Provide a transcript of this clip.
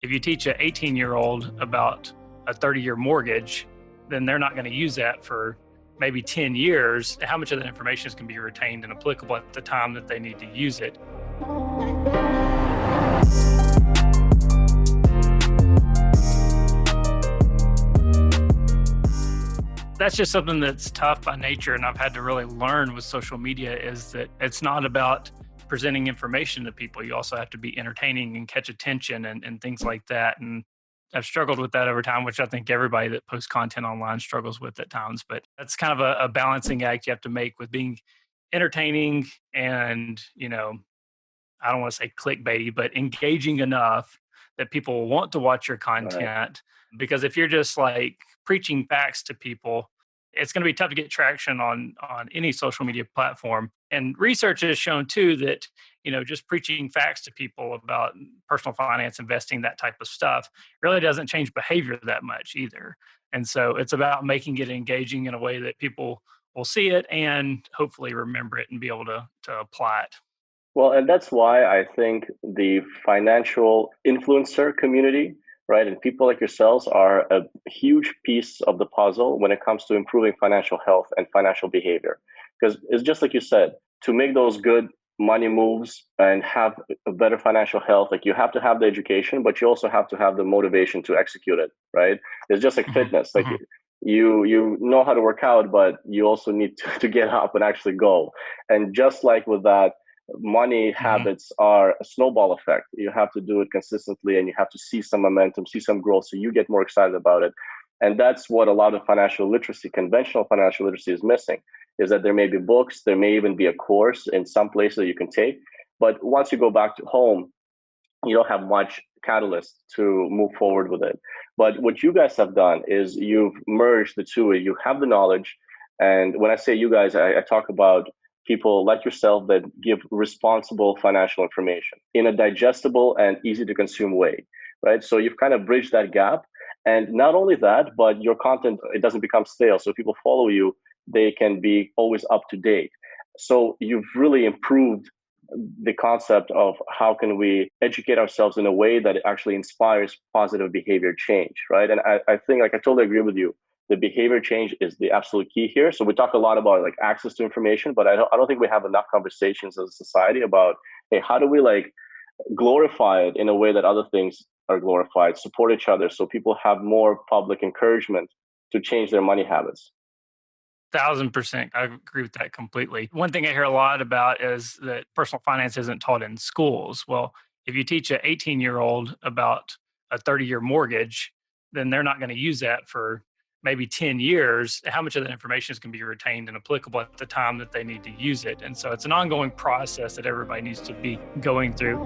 If you teach an 18-year-old about a 30-year mortgage, then they're not going to use that for maybe 10 years. How much of that information is going to be retained and applicable at the time that they need to use it? That's just something that's tough by nature, and I've had to really learn with social media is that it's not about presenting information to people. You also have to be entertaining and catch attention and things like that. And I've struggled with that over time, which I think everybody that posts content online struggles with at times. But that's kind of a balancing act you have to make with being entertaining and, I don't want to say clickbaity, but engaging enough that people want to watch your Right. content. Because if you're just like preaching facts to people, it's going to be tough to get traction on any social media platform. And research has shown too that just preaching facts to people about personal finance, investing, that type of stuff really doesn't change behavior that much either. And so it's about making it engaging in a way that people will see it and hopefully remember it and be able to apply it. Well, and that's why I think the financial influencer community, right, and people like yourselves are a huge piece of the puzzle when it comes to improving financial health and financial behavior. Because it's just like you said, to make those good money moves and have a better financial health, like you have to have the education, but you also have to have the motivation to execute it, right? It's just like Mhm, fitness. Like mhm. you know how to work out, but you also need to get up and actually go. And just like with that, money Mhm. habits are a snowball effect. You have to do it consistently and you have to see some momentum, see some growth so you get more excited about it. And that's what a lot of financial literacy, conventional financial literacy is missing, is that there may be books, there may even be a course in some places that you can take. But once you go back to home, you don't have much catalyst to move forward with it. But what you guys have done is you've merged the two. You have the knowledge. And when I say you guys, I talk about people like yourself that give responsible financial information in a digestible and easy to consume way, right? So you've kind of bridged that gap. And not only that, but your content, it doesn't become stale. So people follow you, they can be always up to date. So you've really improved the concept of how can we educate ourselves in a way that actually inspires positive behavior change, right? And I think, like, I totally agree with you. The behavior change is the absolute key here. So we talk a lot about like access to information, but I don't think we have enough conversations as a society about, hey, how do we like glorify it in a way that other things are glorified, support each other so people have more public encouragement to change their money habits. 1,000%. I agree with that completely. One thing I hear a lot about is that personal finance isn't taught in schools. Well, if you teach an 18-year-old about a 30-year mortgage, then they're not going to use that for maybe 10 years. How much of that information is going to be retained and applicable at the time that they need to use it? And so it's an ongoing process that everybody needs to be going through.